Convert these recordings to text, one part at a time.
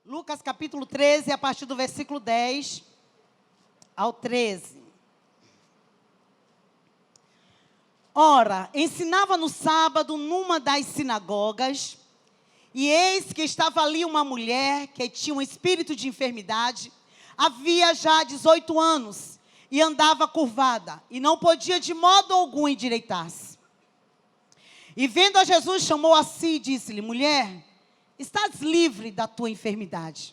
Lucas capítulo 13, a partir do versículo 10 ao 13. Ora, ensinava no sábado numa das sinagogas, e eis que estava ali uma mulher que tinha um espírito de enfermidade, havia já 18 anos, e andava curvada, e não podia de modo algum endireitar-se. E vendo a Jesus, chamou a si e disse-lhe: mulher, estás livre da tua enfermidade.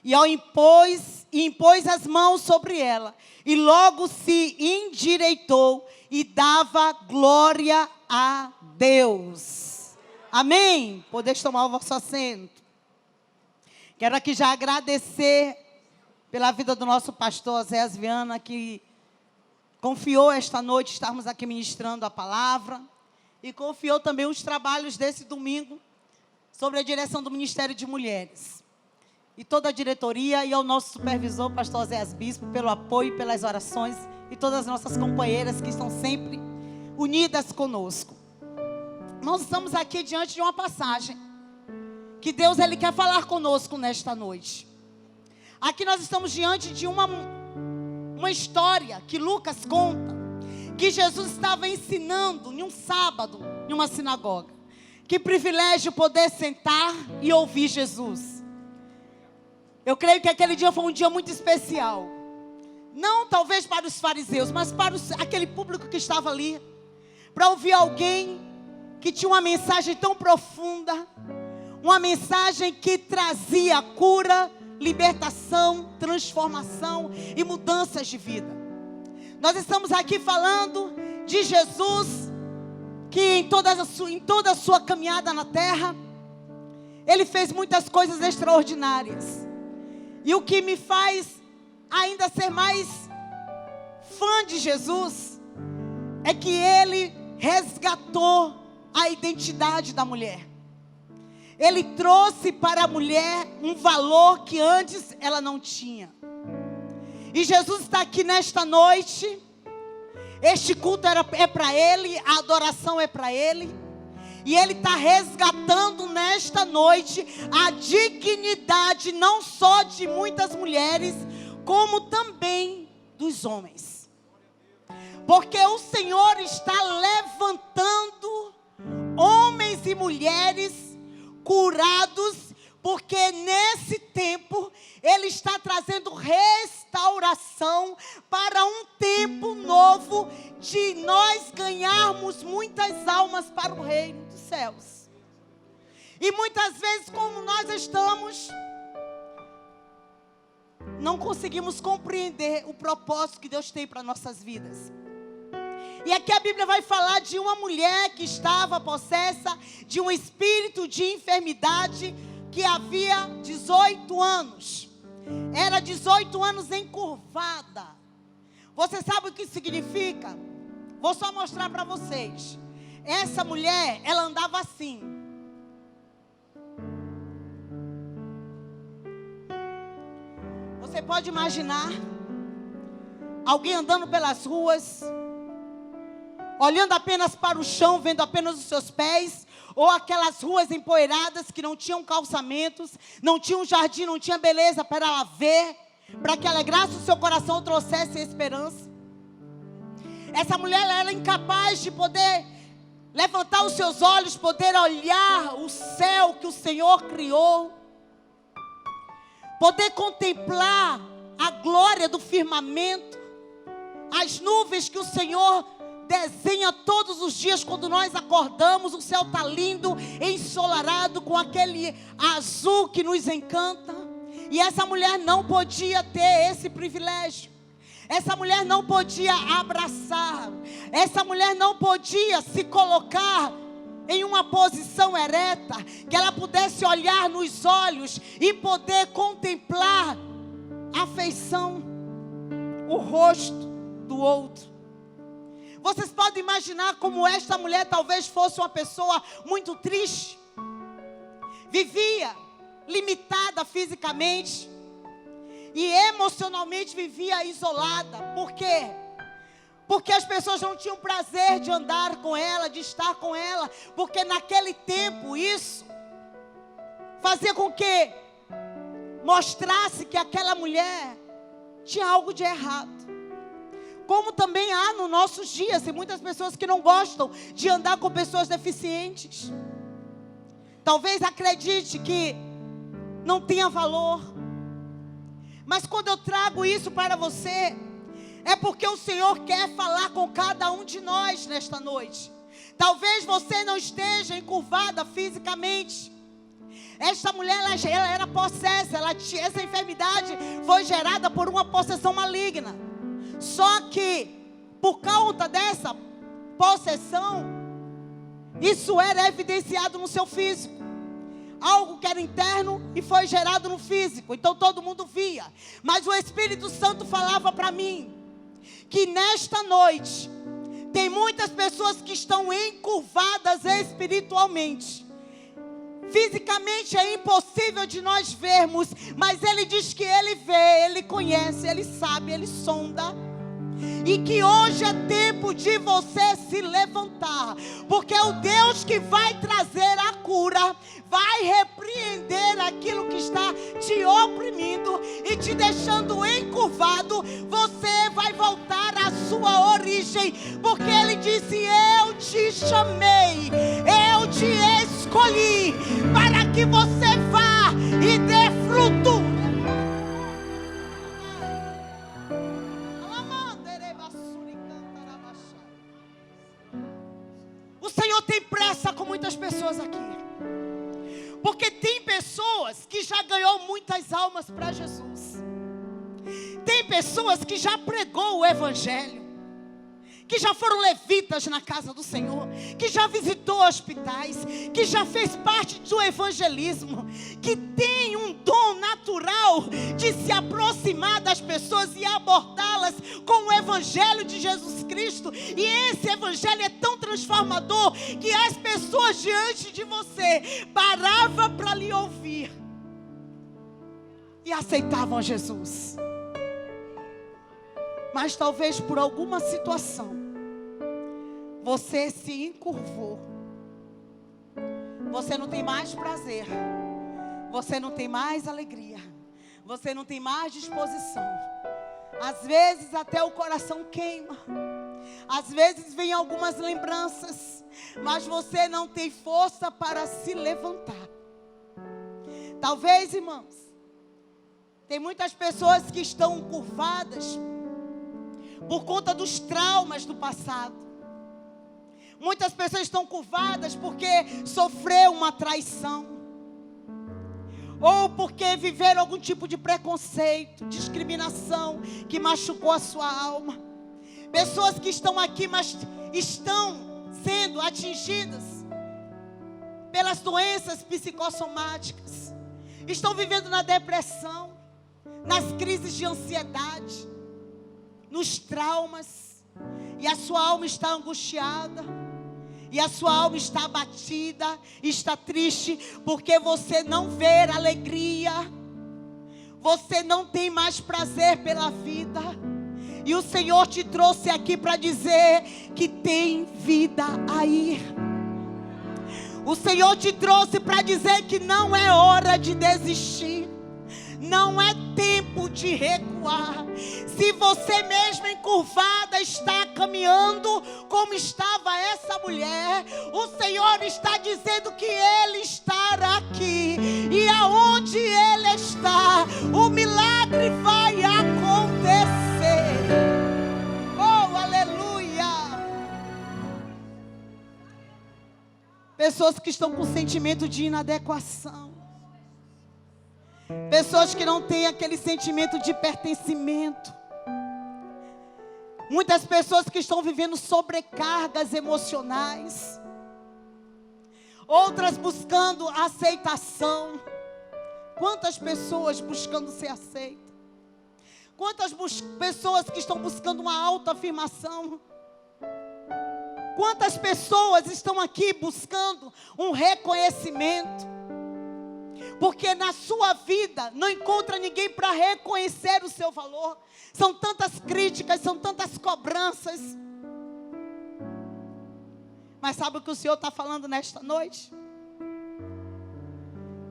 E impôs as mãos sobre ela, e logo se endireitou e dava glória a Deus. Amém? Podeis tomar o vosso assento. Quero aqui já agradecer pela vida do nosso pastor Zé Viana, que confiou esta noite estarmos aqui ministrando a palavra, e confiou também os trabalhos desse domingo sobre a direção do Ministério de Mulheres. E toda a diretoria e ao nosso supervisor, pastor Zé Bispo, pelo apoio, pelas orações, e todas as nossas companheiras que estão sempre unidas conosco. Nós estamos aqui diante de uma passagem que Deus ele quer falar conosco nesta noite. Aqui nós estamos diante de uma história que Lucas conta, que Jesus estava ensinando em um sábado, em uma sinagoga. Que privilégio poder sentar e ouvir Jesus. Eu creio que aquele dia foi um dia muito especial. Não talvez para os fariseus, mas para aquele público que estava ali. Para ouvir alguém que tinha uma mensagem tão profunda. Uma mensagem que trazia cura, libertação, transformação e mudanças de vida. Nós estamos aqui falando de Jesus, que em toda a sua caminhada na terra, Ele fez muitas coisas extraordinárias. E o que me faz ainda ser mais fã de Jesus, é que Ele resgatou a identidade da mulher. Ele trouxe para a mulher um valor que antes ela não tinha. E Jesus está aqui nesta noite. Este culto é para Ele, a adoração é para Ele. E Ele está resgatando nesta noite a dignidade não só de muitas mulheres, como também dos homens. Porque o Senhor está levantando homens e mulheres curados, porque nesse tempo Ele está trazendo restauração para um tempo novo de nós ganharmos muitas almas para o reino dos céus. E muitas vezes, como nós estamos, não conseguimos compreender o propósito que Deus tem para nossas vidas. E aqui a Bíblia vai falar de uma mulher que estava possessa de um espírito de enfermidade que havia 18 anos. Era 18 anos encurvada. Você sabe o que significa? Vou só mostrar para vocês. Essa mulher, ela andava assim. Você pode imaginar alguém andando pelas ruas, olhando apenas para o chão, vendo apenas os seus pés, ou aquelas ruas empoeiradas que não tinham calçamentos, não tinham jardim, não tinha beleza para ela ver, para que alegrasse o seu coração, trouxesse esperança. Essa mulher ela era incapaz de poder levantar os seus olhos, poder olhar o céu que o Senhor criou, poder contemplar a glória do firmamento, as nuvens que o Senhor desenha todos os dias. Quando nós acordamos, o céu está lindo, ensolarado, com aquele azul que nos encanta. E essa mulher não podia ter esse privilégio. Essa mulher não podia abraçar. Essa mulher não podia se colocar em uma posição ereta, que ela pudesse olhar nos olhos e poder contemplar a feição, o rosto do outro. Vocês podem imaginar como esta mulher talvez fosse uma pessoa muito triste. Vivia limitada fisicamente e emocionalmente vivia isolada. Por quê? Porque as pessoas não tinham prazer de andar com ela, de estar com ela. Porque naquele tempo isso fazia com que mostrasse que aquela mulher tinha algo de errado. Como também há nos nossos dias, tem muitas pessoas que não gostam de andar com pessoas deficientes. Talvez acredite que não tenha valor. Mas quando eu trago isso para você, é porque o Senhor quer falar com cada um de nós nesta noite. Talvez você não esteja encurvada fisicamente. Esta mulher, ela era possessa, essa enfermidade foi gerada por uma possessão maligna. Só que, por conta dessa possessão, isso era evidenciado no seu físico. Algo que era interno e foi gerado no físico. Então todo mundo via. Mas o Espírito Santo falava para mim que nesta noite tem muitas pessoas que estão encurvadas espiritualmente. Fisicamente é impossível de nós vermos, mas Ele diz que Ele vê, Ele conhece, Ele sabe, Ele sonda. E que hoje é tempo de você se levantar, porque é o Deus que vai trazer a cura, vai repreender aquilo que está te oprimindo e te deixando encurvado. Você vai voltar à sua origem, porque Ele disse: eu te chamei, eu te escolhi para que você vá e dê fruto. O Senhor tem pressa com muitas pessoas aqui, porque tem pessoas que já ganhou muitas almas para Jesus. Tem pessoas que já pregou o Evangelho, que já foram levitas na casa do Senhor, que já visitou hospitais, que já fez parte do evangelismo, que tem um dom natural de se aproximar das pessoas e abordá-las com o Evangelho de Jesus Cristo. E esse Evangelho é tão transformador que as pessoas diante de você paravam para lhe ouvir e aceitavam Jesus. Mas talvez por alguma situação você se encurvou. Você não tem mais prazer. Você não tem mais alegria. Você não tem mais disposição. Às vezes até o coração queima. Às vezes vem algumas lembranças, mas você não tem força para se levantar. Talvez, irmãos, tem muitas pessoas que estão curvadas por conta dos traumas do passado. Muitas pessoas estão curvadas porque sofreu uma traição, ou porque viveram algum tipo de preconceito, discriminação que machucou a sua alma. Pessoas que estão aqui, mas estão sendo atingidas pelas doenças psicossomáticas, estão vivendo na depressão, nas crises de ansiedade, nos traumas, e a sua alma está angustiada, e a sua alma está abatida, está triste, porque você não vê alegria, você não tem mais prazer pela vida. E o Senhor te trouxe aqui para dizer que tem vida aí. O Senhor te trouxe para dizer que não é hora de desistir. Não é tempo de recuar. Se você mesmo encurvada está caminhando como estava essa mulher, o Senhor está dizendo que Ele está aqui. E aonde Ele está, o milagre vai acontecer. Oh, aleluia! Pessoas que estão com sentimento de inadequação. Pessoas que não têm aquele sentimento de pertencimento. Muitas pessoas que estão vivendo sobrecargas emocionais. Outras buscando aceitação. Quantas pessoas buscando ser aceitas? Quantas pessoas que estão buscando uma autoafirmação? Quantas pessoas estão aqui buscando um reconhecimento? Porque na sua vida não encontra ninguém para reconhecer o seu valor. São tantas críticas, são tantas cobranças. Mas sabe o que o Senhor está falando nesta noite?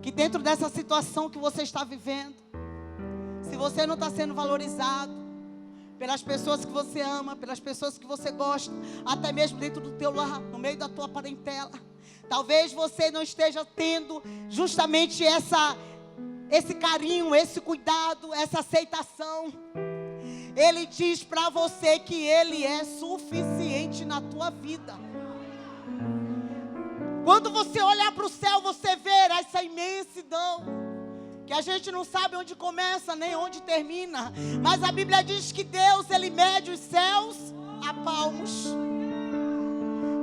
Que dentro dessa situação que você está vivendo, você não está sendo valorizado pelas pessoas que você ama, pelas pessoas que você gosta, até mesmo dentro do teu lar, no meio da tua parentela. Talvez você não esteja tendo justamente esse carinho, esse cuidado, essa aceitação. Ele diz para você que Ele é suficiente na tua vida. Quando você olhar para o céu, você vê essa imensidão, que a gente não sabe onde começa nem onde termina. Mas a Bíblia diz que Deus, Ele mede os céus a palmos.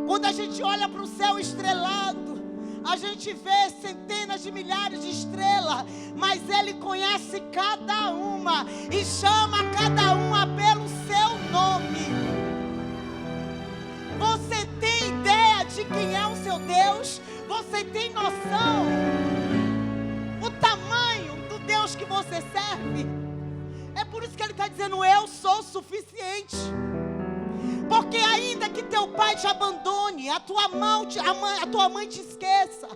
Quando a gente olha para o céu estrelado, a gente vê centenas de milhares de estrelas, mas Ele conhece cada uma e chama cada uma pelo seu nome. Você tem ideia de quem é o seu Deus? Você tem noção o tamanho do Deus que você serve? É por isso que Ele está dizendo: eu sou suficiente. Porque ainda que teu pai te abandone, a tua mãe te esqueça,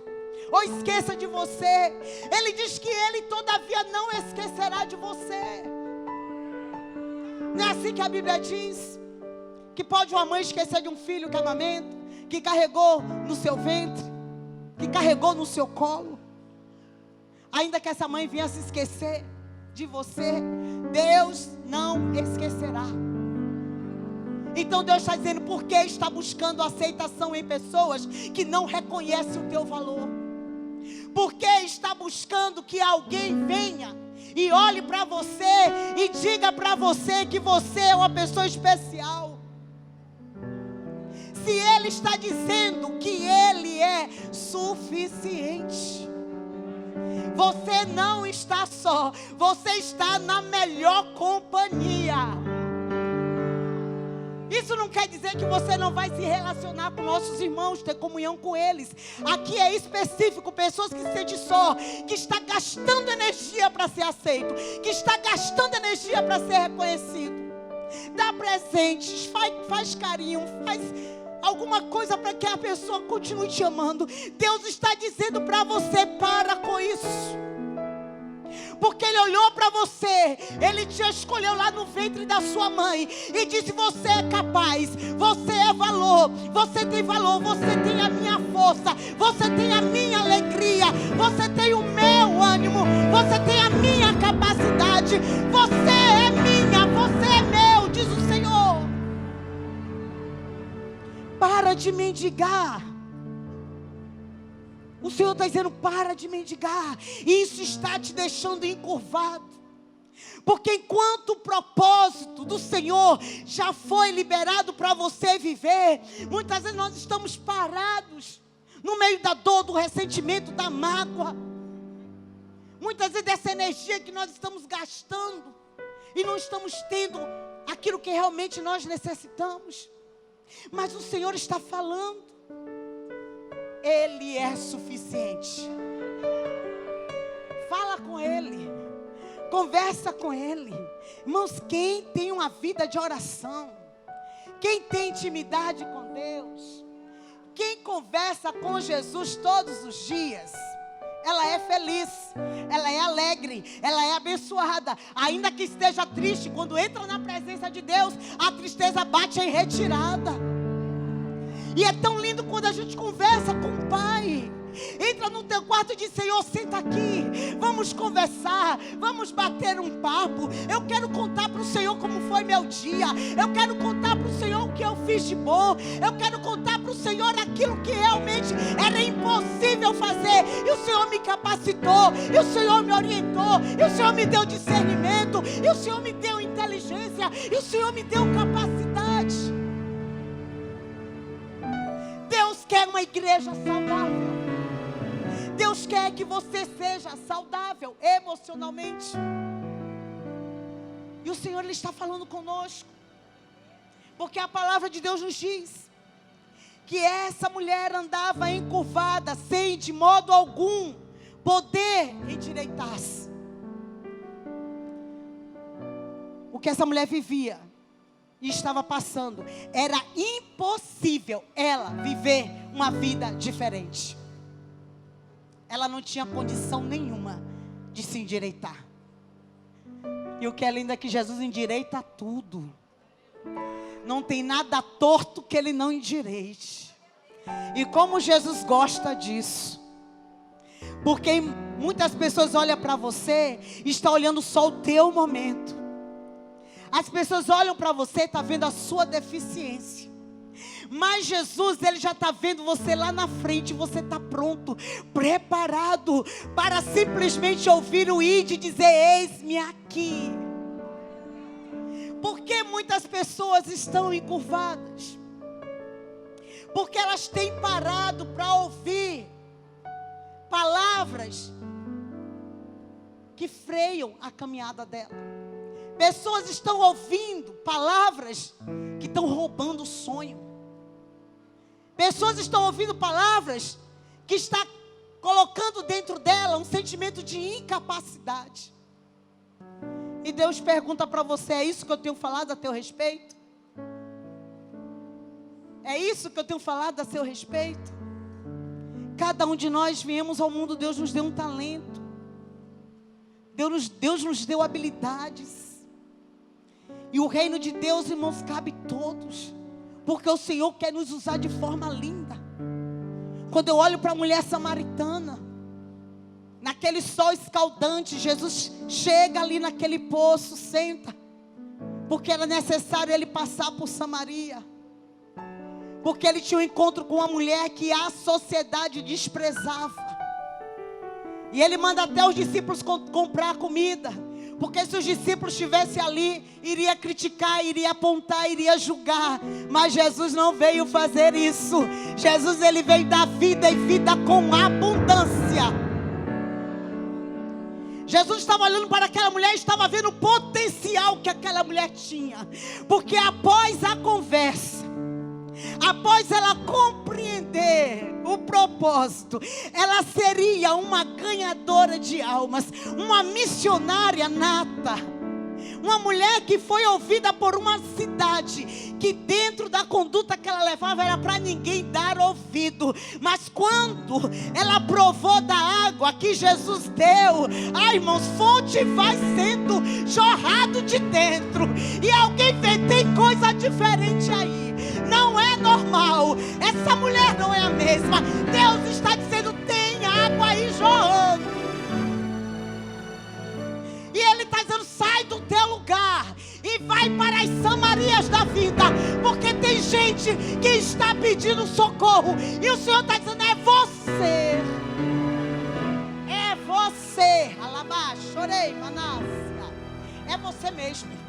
ou esqueça de você, Ele diz que Ele todavia não esquecerá de você. Não é assim que a Bíblia diz? Que pode uma mãe esquecer de um filho que amamenta, que carregou no seu ventre, que carregou no seu colo. Ainda que essa mãe venha se esquecer de você, Deus não esquecerá. Então Deus está dizendo: por que está buscando aceitação em pessoas que não reconhecem o teu valor? Por que está buscando que alguém venha e olhe para você e diga para você que você é uma pessoa especial? Se Ele está dizendo que Ele é suficiente, você não está só, você está na melhor companhia. Isso não quer dizer que você não vai se relacionar com nossos irmãos, ter comunhão com eles. Aqui é específico, pessoas que se sentem só, que está gastando energia para ser aceito, que está gastando energia para ser reconhecido. Dá presentes, faz carinho, faz alguma coisa para que a pessoa continue te amando. Deus está dizendo para você: para com isso. Porque Ele olhou para você, Ele te escolheu lá no ventre da sua mãe e disse: você é capaz, você é valor, você tem valor, você tem a minha força, você tem a minha alegria, você tem o meu ânimo, você tem a minha capacidade, você é minha, você é meu, diz o Senhor. Para de mendigar. O Senhor está dizendo: para de mendigar. Isso está te deixando encurvado. Porque enquanto o propósito do Senhor já foi liberado para você viver, muitas vezes nós estamos parados no meio da dor, do ressentimento, da mágoa. Muitas vezes dessa energia que nós estamos gastando e não estamos tendo aquilo que realmente nós necessitamos. Mas o Senhor está falando: Ele é suficiente. Fala com Ele, conversa com Ele. Irmãos, quem tem uma vida de oração, quem tem intimidade com Deus, quem conversa com Jesus todos os dias, ela é feliz, ela é alegre, ela é abençoada. Ainda que esteja triste, quando entra na presença de Deus, a tristeza bate em retirada. E é tão lindo quando a gente conversa com o Pai. Entra no teu quarto e diz: Senhor, senta aqui, vamos conversar, vamos bater um papo. Eu quero contar para o Senhor como foi meu dia. Eu quero contar para o Senhor o que eu fiz de bom. Eu quero contar para o Senhor aquilo que realmente era impossível fazer. E o Senhor me capacitou, e o Senhor me orientou, e o Senhor me deu discernimento, e o Senhor me deu inteligência, e o Senhor me deu capacidade. Deus quer uma igreja saudável. Deus quer que você seja saudável emocionalmente. E o Senhor, Ele está falando conosco. Porque a palavra de Deus nos diz que essa mulher andava encurvada, sem de modo algum poder endireitar-se. O que essa mulher vivia e estava passando, era impossível ela viver uma vida diferente. Ela não tinha condição nenhuma de se endireitar. E o que é lindo é que Jesus endireita tudo. Não tem nada torto que Ele não endireite. E como Jesus gosta disso. Porque muitas pessoas olham para você e estão olhando só o teu momento. As pessoas olham para você e estão vendo a sua deficiência. Mas Jesus, Ele já está vendo você lá na frente. Você está pronto, preparado para simplesmente ouvir o ide e dizer: eis-me aqui. Por que muitas pessoas estão encurvadas? Porque elas têm parado para ouvir palavras que freiam a caminhada dela. Pessoas estão ouvindo palavras que estão roubando o sonho. Pessoas estão ouvindo palavras que está colocando dentro dela um sentimento de incapacidade. E Deus pergunta para você: é isso que eu tenho falado a teu respeito? É isso que eu tenho falado a seu respeito? Cada um de nós viemos ao mundo, Deus nos deu um talento. Deus nos deu habilidades. E o reino de Deus, irmãos, cabe todos. Porque o Senhor quer nos usar de forma linda. Quando eu olho para a mulher samaritana, naquele sol escaldante, Jesus chega ali naquele poço, senta. Porque era necessário Ele passar por Samaria. Porque Ele tinha um encontro com uma mulher que a sociedade desprezava. E Ele manda até os discípulos comprar comida. Porque se os discípulos estivessem ali, iria criticar, iria apontar, iria julgar. Mas Jesus não veio fazer isso. Jesus, Ele veio dar vida e vida com abundância. Jesus estava olhando para aquela mulher e estava vendo o potencial que aquela mulher tinha. Porque após a conversa, após ela compreender o propósito, ela seria uma ganhadora de almas, uma missionária nata, uma mulher que foi ouvida por uma cidade, que dentro da conduta que ela levava era para ninguém dar ouvido. Mas quando ela provou da água que Jesus deu, ai irmãos, fonte vai sendo jorrado de dentro. E alguém vê, tem coisa diferente aí. Não é normal. Essa mulher não é a mesma. Deus está dizendo: tem água aí jorrando. E Ele está dizendo: sai do teu lugar e vai para as Samarias da vida. Porque tem gente que está pedindo socorro. E o Senhor está dizendo: é você. É você. Alabá, chorei, Manácia. É você mesmo.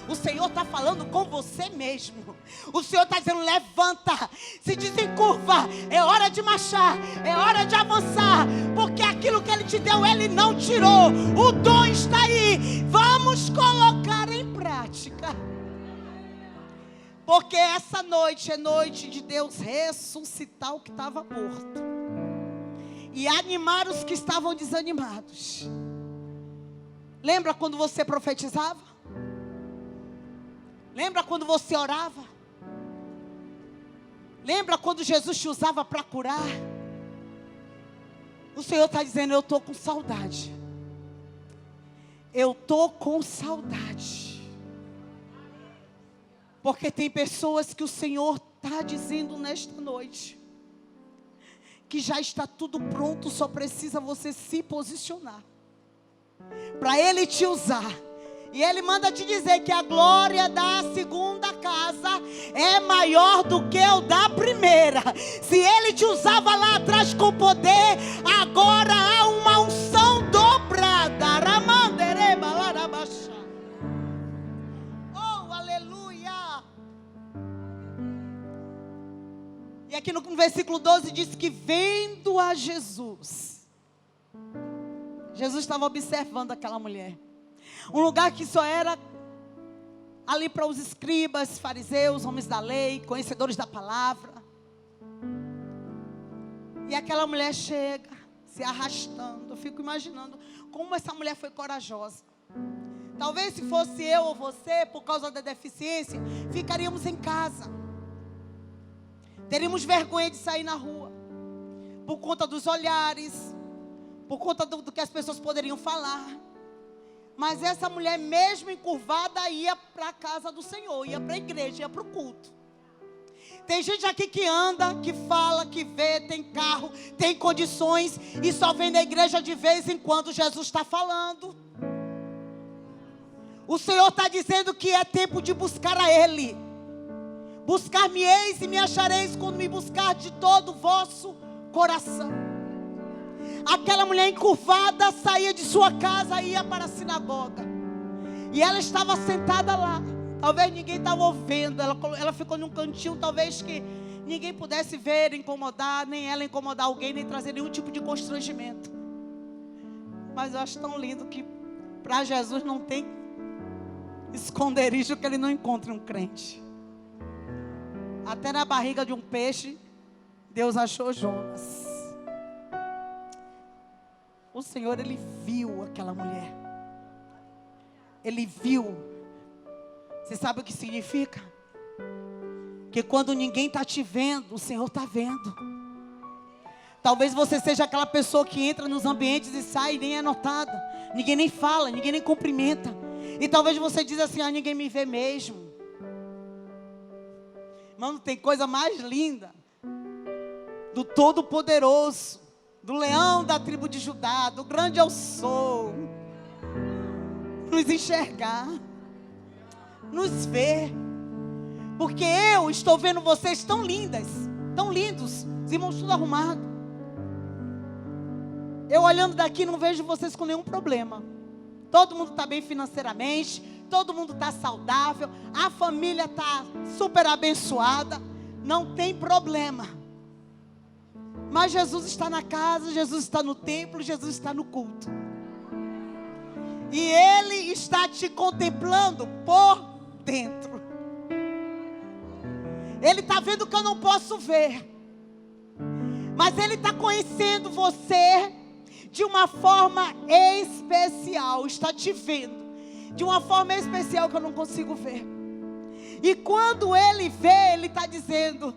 O Senhor está falando com você mesmo. O Senhor está dizendo: levanta, se desencurva. É hora de marchar, é hora de avançar. Porque aquilo que Ele te deu, Ele não tirou. O dom está aí. Vamos colocar em prática. Porque essa noite é noite de Deus ressuscitar o que estava morto. E animar os que estavam desanimados. Lembra quando você profetizava? Lembra quando você orava? Lembra quando Jesus te usava para curar? O Senhor está dizendo: eu estou com saudade. Eu estou com saudade. Porque tem pessoas que o Senhor está dizendo nesta noite que já está tudo pronto, só precisa você se posicionar para Ele te usar. E Ele manda te dizer que a glória da segunda casa é maior do que o da primeira. Se Ele te usava lá atrás com poder, agora há uma unção dobrada. Oh, aleluia! E aqui no versículo 12 diz que vendo a Jesus, Jesus estava observando aquela mulher. Um lugar que só era ali para os escribas, fariseus, homens da lei, conhecedores da palavra. E aquela mulher chega, se arrastando. Eu fico imaginando como essa mulher foi corajosa. Talvez se fosse eu ou você, por causa da deficiência, ficaríamos em casa. Teríamos vergonha de sair na rua. Por conta dos olhares, por conta do que as pessoas poderiam falar. Mas essa mulher, mesmo encurvada, ia para a casa do Senhor, ia para a igreja, ia para o culto. Tem gente aqui que anda, que fala, que vê, tem carro, tem condições, e só vem na igreja de vez em quando Jesus está falando. O Senhor está dizendo que é tempo de buscar a Ele. Buscar-me-eis e me achareis quando me buscar de todo o vosso coração. Aquela mulher encurvada saía de sua casa e ia para a sinagoga. E ela estava sentada lá. Talvez ninguém estava ouvindo. Ela ficou num cantinho, talvez que ninguém pudesse ver, incomodar, nem ela incomodar alguém, nem trazer nenhum tipo de constrangimento. Mas eu acho tão lindo que para Jesus não tem esconderijo que Ele não encontre um crente. Até na barriga de um peixe, Deus achou Jonas. O Senhor, Ele viu aquela mulher. Ele viu. Você sabe o que significa? Que quando ninguém está te vendo, o Senhor está vendo. Talvez você seja aquela pessoa que entra nos ambientes e sai e nem é notada. Ninguém nem fala, ninguém nem cumprimenta. E talvez você diz assim, ninguém me vê mesmo. Mano, tem coisa mais linda do Todo-Poderoso, do leão da tribo de Judá, do grande eu sou, nos enxergar, nos ver, porque eu estou vendo vocês tão lindas, tão lindos, os irmãos tudo arrumado. Eu olhando daqui não vejo vocês com nenhum problema. Todo mundo está bem financeiramente, todo mundo está saudável, a família está super abençoada, não tem problema. Mas Jesus está na casa, Jesus está no templo, Jesus está no culto. E Ele está te contemplando por dentro. Ele está vendo o que eu não posso ver. Mas Ele está conhecendo você de uma forma especial. Está te vendo de uma forma especial que eu não consigo ver. E quando Ele vê, Ele está dizendo: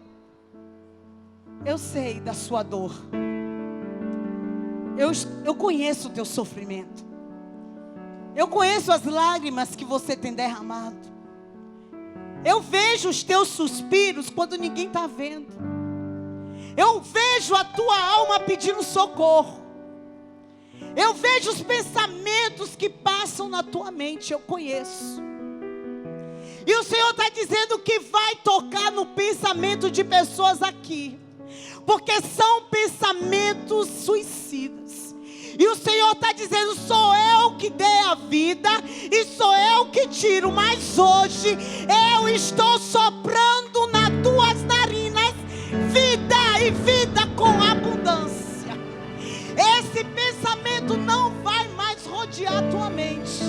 eu sei da sua dor. Eu conheço o teu sofrimento. Eu conheço as lágrimas que você tem derramado. Eu vejo os teus suspiros quando ninguém está vendo. Eu vejo a tua alma pedindo socorro. Eu vejo os pensamentos que passam na tua mente. Eu conheço. E o Senhor está dizendo que vai tocar no pensamento de pessoas aqui, porque são pensamentos suicidas. E o Senhor está dizendo: sou eu que dei a vida e sou eu que tiro, mas hoje eu estou soprando nas tuas narinas vida e vida com abundância. Esse pensamento não vai mais rodear a tua mente,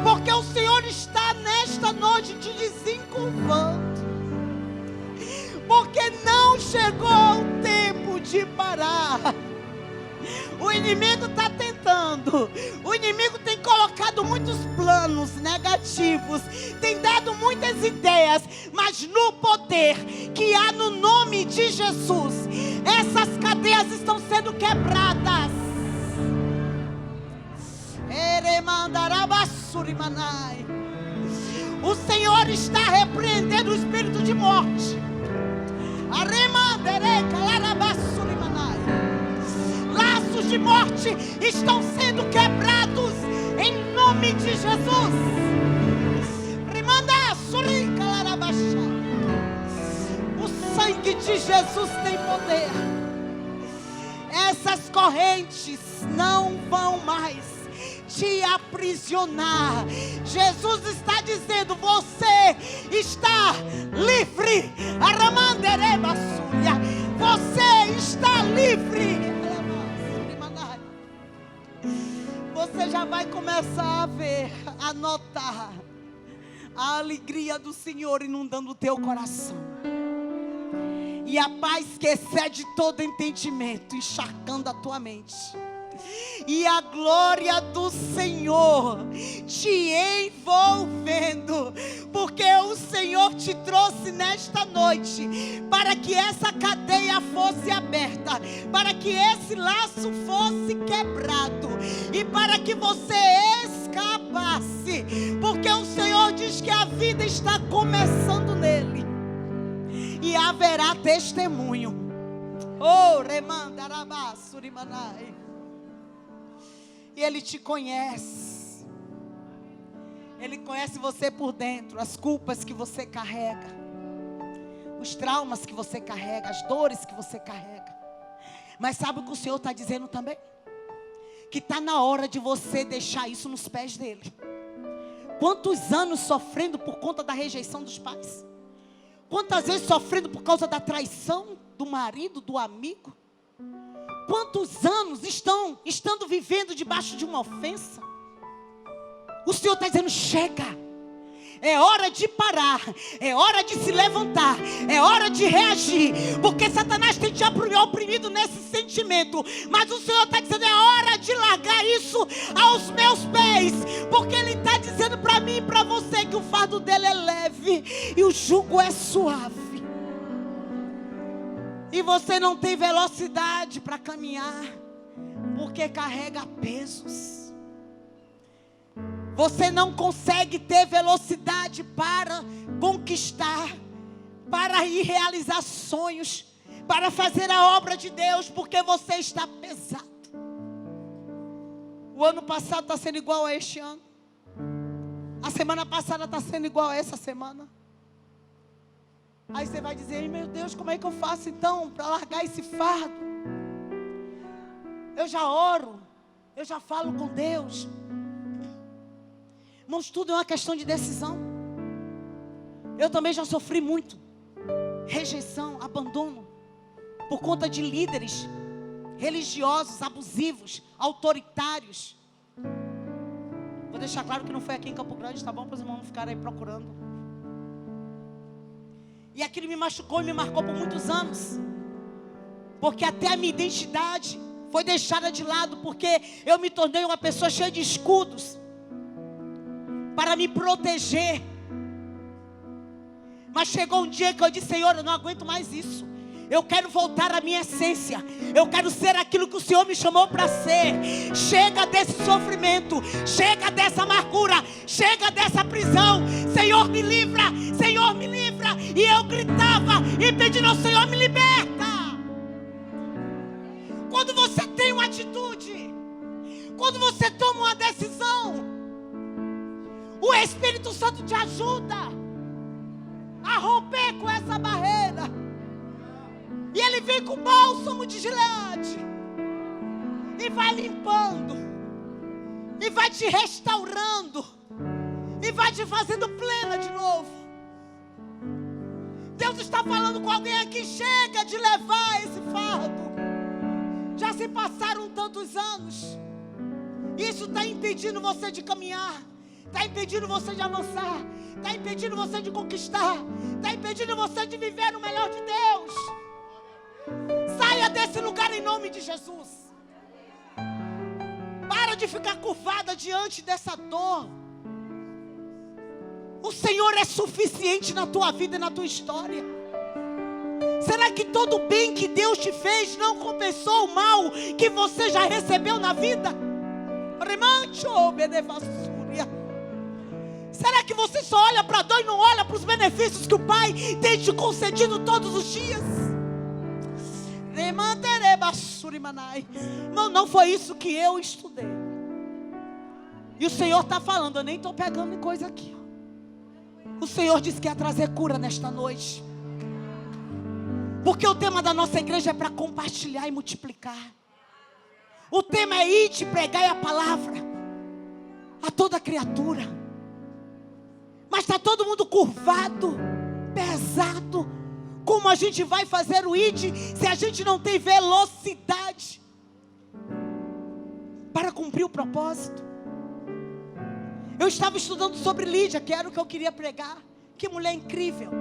porque o Senhor está nesta noite te desencurvando. Porque não chegou o tempo de parar. O inimigo está tentando. O inimigo tem colocado muitos planos negativos, tem dado muitas ideias, mas no poder que há no nome de Jesus, essas cadeias estão sendo quebradas. O Senhor está repreendendo o espírito de morte. Laços de morte estão sendo quebrados em nome de Jesus. O sangue de Jesus tem poder. Essas correntes não vão mais te aprisionar. Jesus está dizendo: você está livre. Você está livre. Você já vai começar a ver, a notar a alegria do Senhor inundando o teu coração. E a paz que excede todo entendimento encharcando a tua mente. E a glória do Senhor te envolvendo, porque o Senhor te trouxe nesta noite para que essa cadeia fosse aberta, para que esse laço fosse quebrado e para que você escape porque o Senhor diz que a vida está começando nele. E haverá testemunho. Oh, remandarabassurimanai. E Ele te conhece. Ele conhece você por dentro. As culpas que você carrega, os traumas que você carrega, as dores que você carrega. Mas sabe o que o Senhor está dizendo também? Que está na hora de você deixar isso nos pés dele. Quantos anos sofrendo por conta da rejeição dos pais? Quantas vezes sofrendo por causa da traição do marido, do amigo? Quantos anos estando vivendo debaixo de uma ofensa? O Senhor está dizendo: chega. É hora de parar, é hora de se levantar, é hora de reagir, porque Satanás tem te oprimido nesse sentimento, mas o Senhor está dizendo: é hora de largar isso aos meus pés, porque Ele está dizendo para mim e para você que o fardo dele é leve e o jugo é suave, e você não tem velocidade para caminhar, porque carrega pesos. Você não consegue ter velocidade para conquistar, para ir realizar sonhos, para fazer a obra de Deus, porque você está pesado. O ano passado está sendo igual a este ano. A semana passada está sendo igual a essa semana. Aí você vai dizer: meu Deus, como é que eu faço então para largar esse fardo? Eu já oro, eu já falo com Deus. Irmãos, tudo é uma questão de decisão. Eu também já sofri muito rejeição, abandono, por conta de líderes religiosos, abusivos, autoritários. Vou deixar claro que não foi aqui em Campo Grande, tá bom? Para os irmãos não ficarem aí procurando. E aquilo me machucou e me marcou por muitos anos, porque até a minha identidade foi deixada de lado, porque eu me tornei uma pessoa cheia de escudos para me proteger. Mas chegou um dia que eu disse: Senhor, eu não aguento mais isso. Eu quero voltar à minha essência. Eu quero ser aquilo que o Senhor me chamou para ser. Chega desse sofrimento, chega dessa amargura, chega dessa prisão. Senhor, me livra, Senhor, me livra. E eu gritava e pedindo ao Senhor: me liberta. Quando você tem uma atitude, quando você toma uma decisão, o Espírito Santo te ajuda a romper com essa barreira. E Ele vem com bálsamo de Gileade e vai limpando, e vai te restaurando, e vai te fazendo plena de novo. Deus está falando com alguém aqui: chega de levar esse fardo. Já se passaram tantos anos. Isso está impedindo você de caminhar, está impedindo você de avançar, está impedindo você de conquistar, está impedindo você de viver o melhor de Deus. Saia desse lugar em nome de Jesus. Para de ficar curvada diante dessa dor. O Senhor é suficiente na tua vida e na tua história. Será que todo o bem que Deus te fez não compensou o mal que você já recebeu na vida? Será que você só olha para a dor e não olha para os benefícios que o Pai tem te concedido todos os dias? Não foi isso que eu estudei. E o Senhor está falando: eu nem estou pegando em coisa aqui. O Senhor disse que ia trazer cura nesta noite. Porque o tema da nossa igreja é para compartilhar e multiplicar. O tema é ir te pregar a palavra a toda criatura. Mas está todo mundo curvado, pesado. Como a gente vai fazer o ID se a gente não tem velocidade para cumprir o propósito? Eu estava estudando sobre Lídia, que era o que eu queria pregar. Que mulher incrível.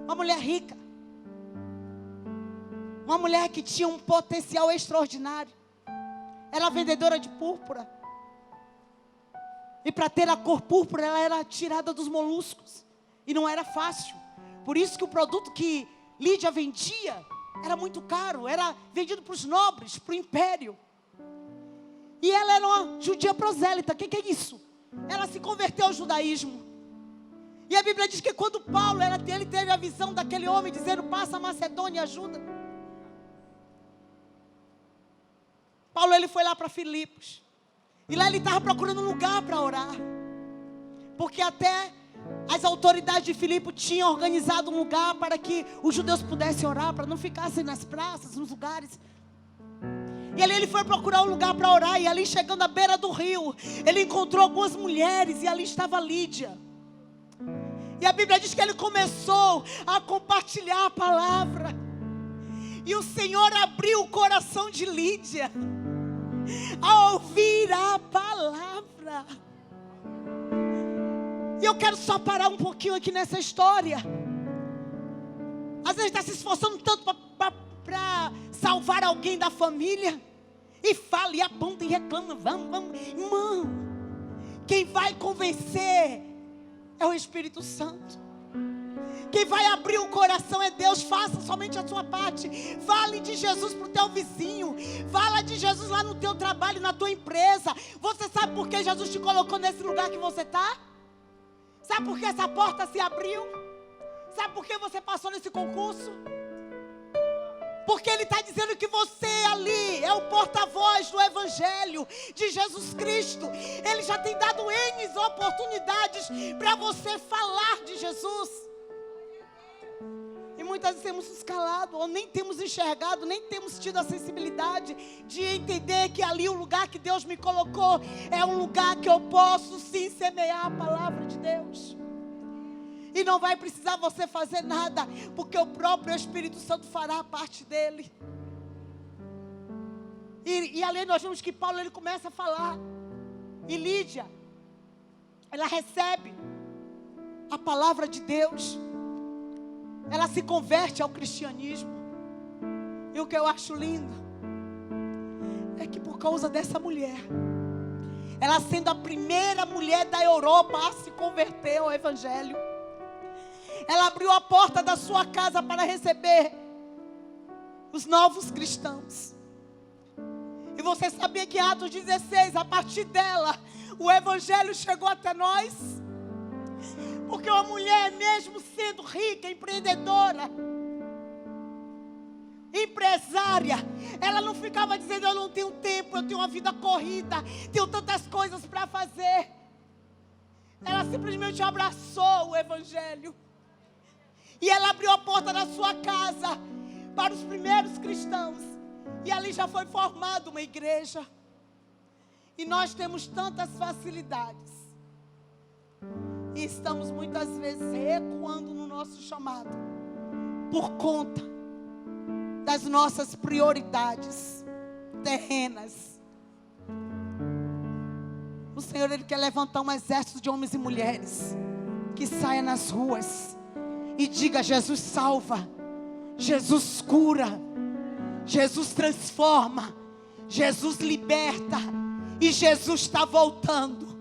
Uma mulher rica. Uma mulher que tinha um potencial extraordinário. Era vendedora de púrpura. E para ter a cor púrpura, ela era tirada dos moluscos. E não era fácil. Por isso que o produto que Lídia vendia era muito caro. Era vendido para os nobres, para o império. E ela era tornou judia prosélita. O que é isso? Ela se converteu ao judaísmo. E a Bíblia diz que quando Paulo, ele teve a visão daquele homem dizendo: passa a Macedônia e ajuda. Paulo, ele foi lá para Filipos. E lá ele estava procurando um lugar para orar. Porque até as autoridades de Filipe tinham organizado um lugar para que os judeus pudessem orar, para não ficassem nas praças, nos lugares. E ali ele foi procurar um lugar para orar. E ali, chegando à beira do rio, ele encontrou algumas mulheres. E ali estava Lídia. E a Bíblia diz que ele começou a compartilhar a palavra. E o Senhor abriu o coração de Lídia a ouvir a palavra. E eu quero só parar um pouquinho aqui nessa história. Às vezes está se esforçando tanto para salvar alguém da família. E fala, e aponta e reclama. Vamos. Irmão, quem vai convencer é o Espírito Santo. Quem vai abrir o coração é Deus. Faça somente a sua parte. Fale de Jesus para o teu vizinho. Fala de Jesus lá no teu trabalho, na tua empresa. Você sabe por que Jesus te colocou nesse lugar que você está? Sabe por que essa porta se abriu? Sabe por que você passou nesse concurso? Porque Ele está dizendo que você ali é o porta-voz do Evangelho de Jesus Cristo. Ele já tem dado N oportunidades para você falar de Jesus. E muitas vezes temos nos calado, ou nem temos enxergado, nem temos tido a sensibilidade de entender que ali o lugar que Deus me colocou é um lugar que eu posso sim semear a palavra de Deus. E não vai precisar você fazer nada, porque o próprio Espírito Santo fará parte dele. E ali nós vemos que Paulo, ele começa a falar. E Lídia, ela recebe a palavra de Deus. Ela se converte ao cristianismo. E o que eu acho lindo é que por causa dessa mulher, ela sendo a primeira mulher da Europa a se converter ao Evangelho, ela abriu a porta da sua casa para receber os novos cristãos. E você sabia que em Atos 16, a partir dela, o Evangelho chegou até nós? Porque uma mulher, mesmo sendo rica, empreendedora, empresária, ela não ficava dizendo: eu não tenho tempo, eu tenho uma vida corrida, tenho tantas coisas para fazer. Ela simplesmente abraçou o Evangelho. E ela abriu a porta da sua casa para os primeiros cristãos. E ali já foi formada uma igreja. E nós temos tantas facilidades. E estamos muitas vezes recuando no nosso chamado, por conta das nossas prioridades terrenas. O Senhor, Ele quer levantar um exército de homens e mulheres que saia nas ruas e diga: Jesus salva, Jesus cura, Jesus transforma, Jesus liberta, e Jesus está voltando.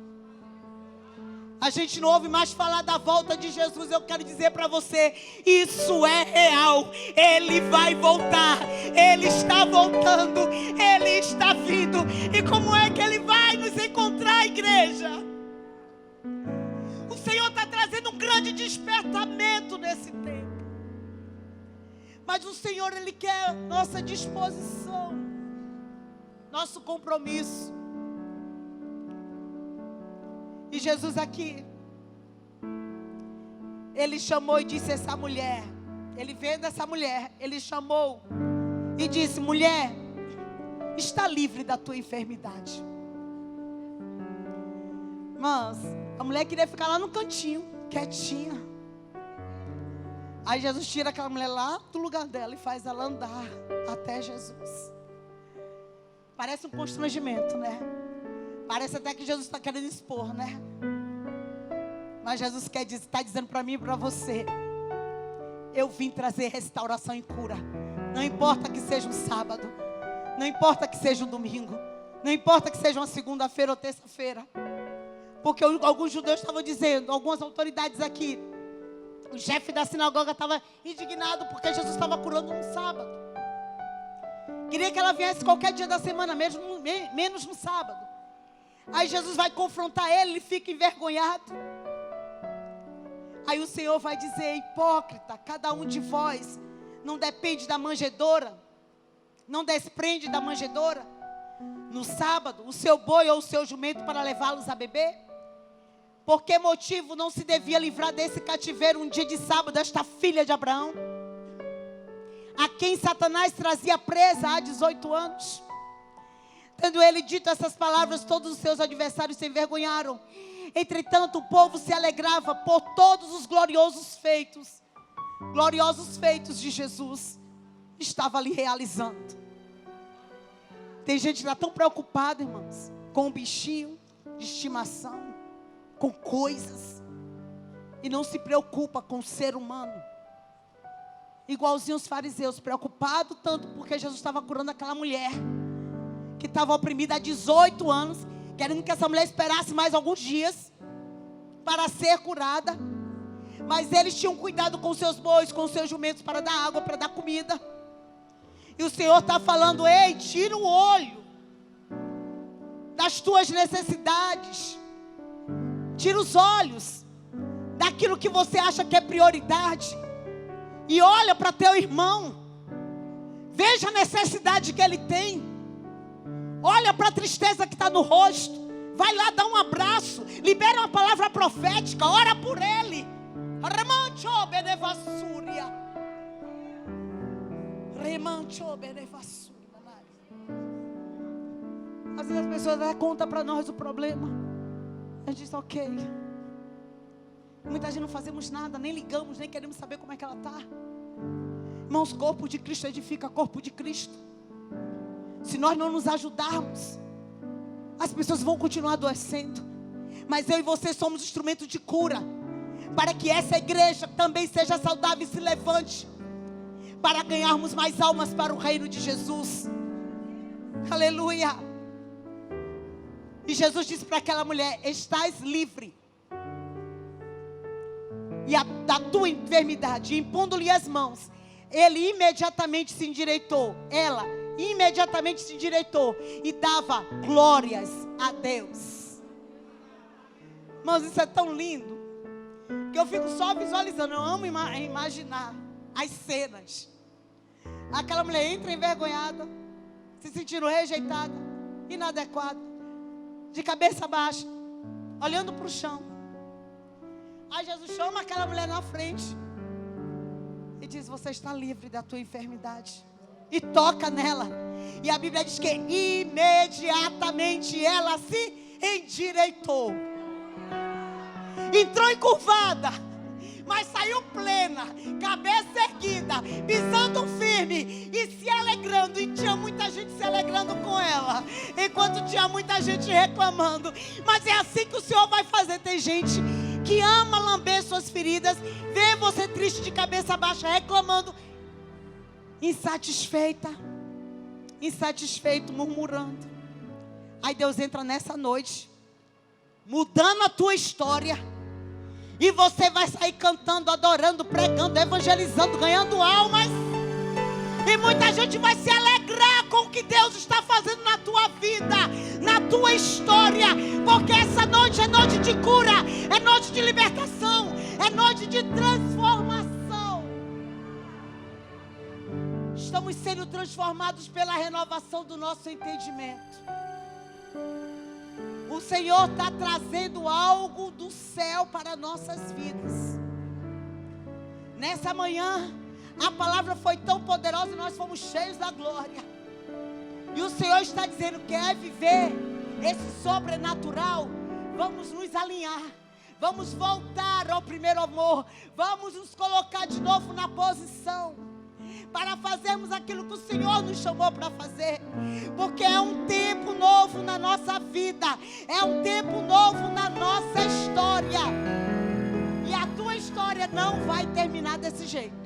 A gente não ouve mais falar da volta de Jesus. Eu quero dizer para você, isso é real. Ele vai voltar, Ele está voltando, Ele está vindo. E como é que Ele vai nos encontrar, igreja? O Senhor está trazendo um grande despertamento nesse tempo. Mas o Senhor, Ele quer nossa disposição, nosso compromisso. E Jesus aqui, Ele chamou e disse a essa mulher, Ele vendo essa mulher, Ele chamou e disse: mulher, está livre da tua enfermidade. Mas a mulher queria ficar lá no cantinho, quietinha. Aí Jesus tira aquela mulher lá do lugar dela e faz ela andar até Jesus. Parece um constrangimento, né? Parece até que Jesus está querendo expor, né? Mas Jesus está dizendo para mim e para você: eu vim trazer restauração e cura. Não importa que seja um sábado, não importa que seja um domingo, não importa que seja uma segunda-feira ou terça-feira. Porque alguns judeus estavam dizendo, algumas autoridades aqui, o chefe da sinagoga estava indignado porque Jesus estava curando no sábado. Queria que ela viesse qualquer dia da semana, menos no sábado. Aí Jesus vai confrontar ele, ele fica envergonhado. Aí o Senhor vai dizer: hipócrita, cada um de vós não depende da manjedoura, não desprende da manjedoura no sábado o seu boi ou o seu jumento para levá-los a beber? Por que motivo não se devia livrar desse cativeiro um dia de sábado esta filha de Abraão, a quem Satanás trazia presa há 18 anos? Tendo ele dito essas palavras, todos os seus adversários se envergonharam. Entretanto, o povo se alegrava por todos os gloriosos feitos de Jesus, estava ali realizando. Tem gente que está tão preocupada, irmãos, com um bichinho de estimação, com coisas, e não se preocupa com o ser humano. Igualzinho os fariseus, preocupados tanto porque Jesus estava curando aquela mulher que estava oprimida há 18 anos, querendo que essa mulher esperasse mais alguns dias para ser curada. Mas eles tinham cuidado com seus bois, com seus jumentos, para dar água, para dar comida. E o Senhor está falando: ei, tira o olho das tuas necessidades, tira os olhos daquilo que você acha que é prioridade, e olha para teu irmão, veja a necessidade que ele tem, olha para a tristeza que está no rosto, vai lá dar um abraço, libera uma palavra profética, ora por ele. Às vezes as pessoas dão conta para nós o problema, a gente diz: ok. Muita gente não fazemos nada, nem ligamos, nem queremos saber como é que ela está. Irmãos, corpo de Cristo edifica corpo de Cristo. Se nós não nos ajudarmos, as pessoas vão continuar adoecendo. Mas eu e você somos instrumento de cura, para que essa igreja também seja saudável e se levante, para ganharmos mais almas para o reino de Jesus. Aleluia. E Jesus disse para aquela mulher: estás livre da tua enfermidade. Impondo-lhe as mãos, ele imediatamente se endireitou. Ela imediatamente se endireitou e dava glórias a Deus. Irmãos, isso é tão lindo que eu fico só visualizando. Eu amo imaginar as cenas. Aquela mulher entra envergonhada, se sentindo rejeitada, inadequada, de cabeça baixa, olhando para o chão. Aí Jesus chama aquela mulher na frente e diz: você está livre da tua enfermidade. E toca nela. E a Bíblia diz que imediatamente ela se endireitou. Entrou encurvada, mas saiu plena, cabeça erguida, pisando firme e se alegrando. E tinha muita gente se alegrando com ela, enquanto tinha muita gente reclamando. Mas é assim que o Senhor vai fazer. Tem gente que ama lamber suas feridas, vê você triste de cabeça baixa, reclamando, insatisfeito, murmurando. Aí Deus entra nessa noite, mudando a tua história, e você vai sair cantando, adorando, pregando, evangelizando, ganhando almas. E muita gente vai se alegrar com o que Deus está fazendo na tua vida, na tua história. Porque essa noite é noite de cura, é noite de libertação, é noite de transformação. Estamos sendo transformados pela renovação do nosso entendimento. O Senhor está trazendo algo do céu para nossas vidas. Nessa manhã, a palavra foi tão poderosa e nós fomos cheios da glória. E o Senhor está dizendo: quer viver esse sobrenatural? Vamos nos alinhar. Vamos voltar ao primeiro amor. Vamos nos colocar de novo na posição, para fazermos aquilo que o Senhor nos chamou para fazer. Porque é um tempo novo na nossa vida. É um tempo novo na nossa história. E a tua história não vai terminar desse jeito.